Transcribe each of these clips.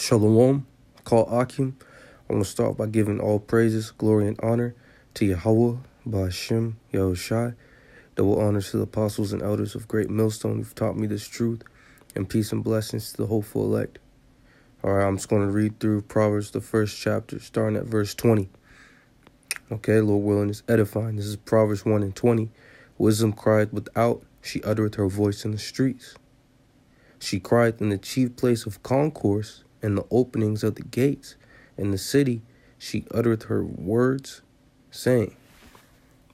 Shalom, call Akim. I want to start by giving all praises, glory, and honor to Yahweh, Ba'ashem, Yahushai. Double honors to the apostles and elders of Great Millstone who've taught me this truth, and peace and blessings to the hopeful elect. All right, I'm just going to read through Proverbs, the first chapter, starting at verse 20. Okay, Lord willing, is edifying. This is Proverbs 1 and 20. Wisdom crieth without, she uttereth her voice in the streets. She crieth in the chief place of concourse, in the openings of the gates. In the city, she uttereth her words, saying.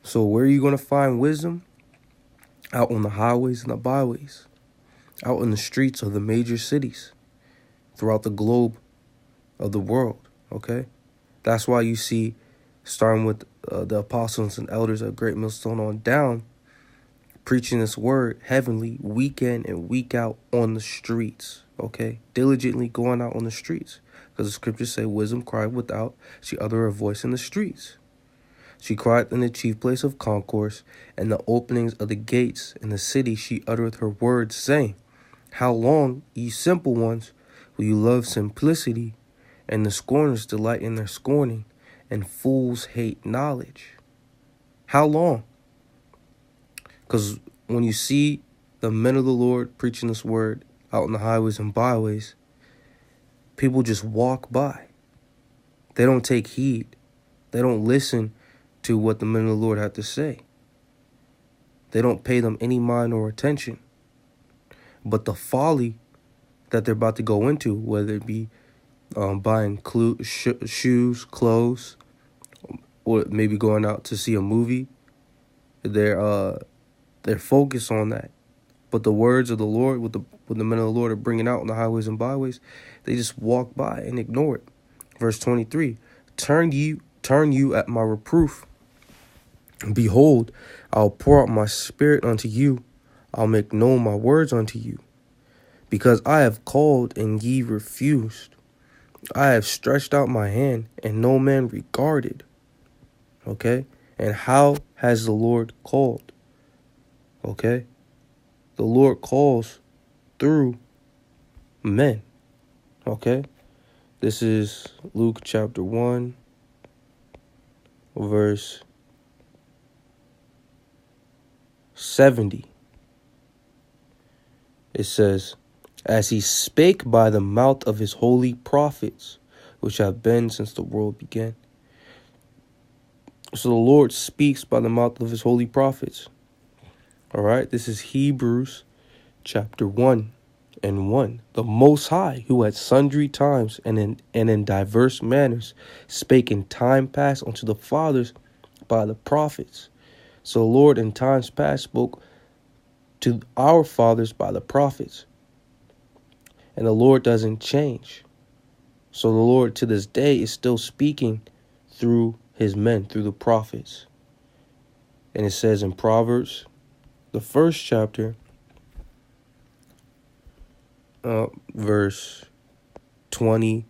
So where are you going to find wisdom? Out on the highways and the byways. Out in the streets of the major cities. Throughout the globe of the world, okay? That's why you see, starting with the apostles and elders of Great Millstone on down, preaching this word heavenly week in and week out on the streets, okay? Diligently going out on the streets. Because the scriptures say, wisdom cried without, she uttered her voice in the streets. She cried in the chief place of concourse, and the openings of the gates. In the city she uttereth her words, saying, how long, ye simple ones, will you love simplicity, and the scorners delight in their scorning, and fools hate knowledge? How long? Because when you see the men of the Lord preaching this word out in the highways and byways, people just walk by. They don't take heed. They don't listen to what the men of the Lord have to say. They don't pay them any mind or attention. But the folly that they're about to go into, whether it be buying shoes, clothes, or maybe going out to see a movie, they're focused on that. But the words of the Lord, what the men of the Lord are bringing out on the highways and byways, they just walk by and ignore it. Verse 23, turn you at my reproof. Behold, I'll pour out my spirit unto you. I'll make known my words unto you. Because I have called and ye refused. I have stretched out my hand and no man regarded. Okay? And how has the Lord called? Okay? The Lord calls through men. Okay? This is Luke chapter 1, verse 70. It says, as he spake by the mouth of his holy prophets, which have been since the world began. So the Lord speaks by the mouth of his holy prophets. All right, this is Hebrews chapter 1 and 1. The Most High, who at sundry times and in diverse manners spake in time past unto the fathers by the prophets. So the Lord in times past spoke to our fathers by the prophets. And the Lord doesn't change. So the Lord to this day is still speaking through his men, through the prophets. And it says in Proverbs, the first chapter, verse 23,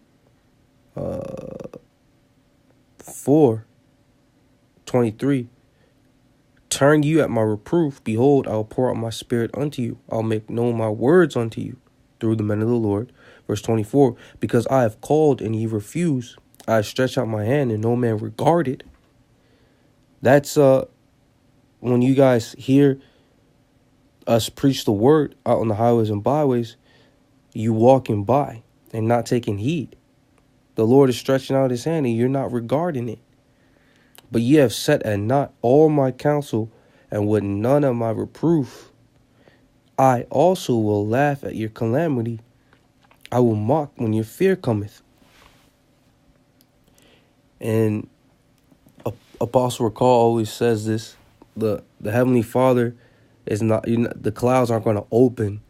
turn you at my reproof. Behold, I'll pour out my spirit unto you. I'll make known my words unto you through the men of the Lord. Verse 24, because I have called and ye refuse. I stretch out my hand and no man regarded. That's when you guys hear us preach the word out on the highways and byways, you walking by and not taking heed. The Lord is stretching out his hand and you're not regarding it. But ye have set at naught all my counsel, and with none of my reproof. I also will laugh at your calamity. I will mock when your fear cometh. And Apostle Recall always says this: the Heavenly Father is not, the clouds aren't going to open,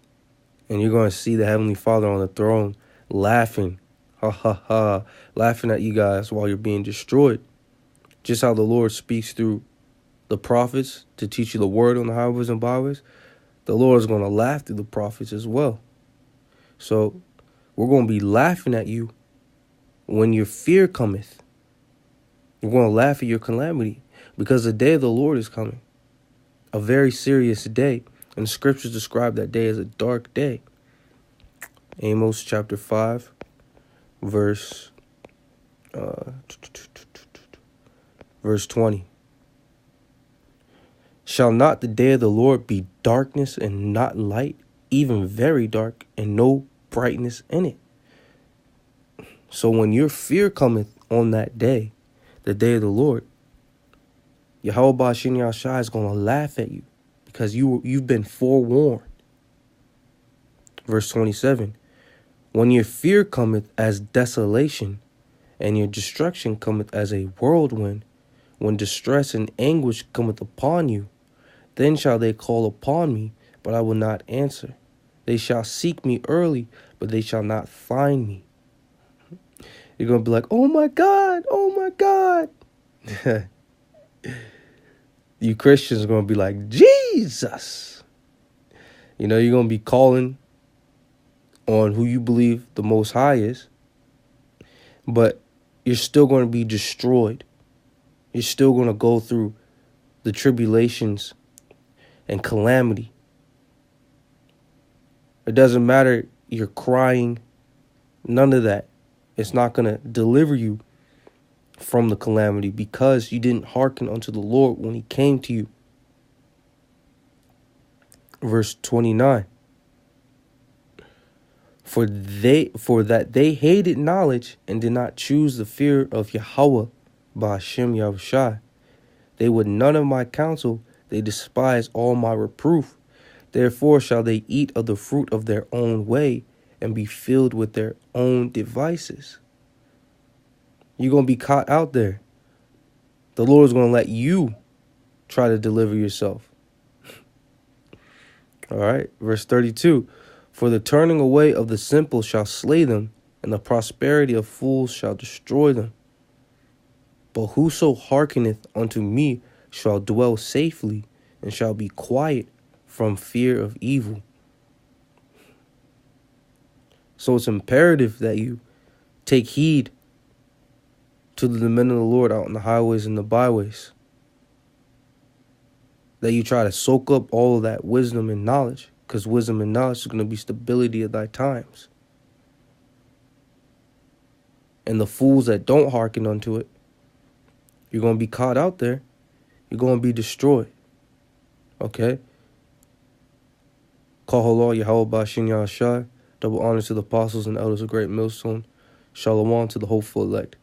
and you're going to see the Heavenly Father on the throne laughing, ha ha ha, laughing at you guys while you're being destroyed. Just how the Lord speaks through the prophets to teach you the word on the highways and byways, the Lord is going to laugh through the prophets as well. So we're going to be laughing at you when your fear cometh. We're going to laugh at your calamity because the day of the Lord is coming. A very serious day. And the scriptures describe that day as a dark day. Amos chapter 5, verse 20. Shall not the day of the Lord be darkness and not light, even very dark, and no brightness in it? So when your fear cometh on that day, the day of the Lord, Yahweh Ba'ashem Yahshai is going to laugh at you because you've been forewarned. Verse 27, when your fear cometh as desolation, and your destruction cometh as a whirlwind, when distress and anguish cometh upon you, then shall they call upon me, but I will not answer. They shall seek me early, but they shall not find me. You're going to be like, oh my God, oh my God. You Christians are going to be like, Jesus. You know, you're going to be calling on who you believe the Most High is, but you're still going to be destroyed. You're still going to go through the tribulations and calamity. It doesn't matter, you're crying, none of that. It's not going to deliver you from the calamity because you didn't hearken unto the Lord when he came to you. Verse 29. For that they hated knowledge and did not choose the fear of Yahweh Ba'ashem Yahushai. They would none of my counsel, they despise all my reproof. Therefore shall they eat of the fruit of their own way and be filled with their own devices. You're going to be caught out there. The Lord is going to let you try to deliver yourself. All right, verse 32. For the turning away of the simple shall slay them, and the prosperity of fools shall destroy them. But whoso hearkeneth unto me shall dwell safely, and shall be quiet from fear of evil. So it's imperative that you take heed to the men of the Lord out on the highways and the byways. That you try to soak up all of that wisdom and knowledge, because wisdom and knowledge is going to be stability of thy times. And the fools that don't hearken unto it, you're going to be caught out there. You're going to be destroyed. Okay? Kahallah Yahweh Ba'ashem Yahshai. Double honor to the apostles and elders of Great Millstone. Shalom to the hopeful elect.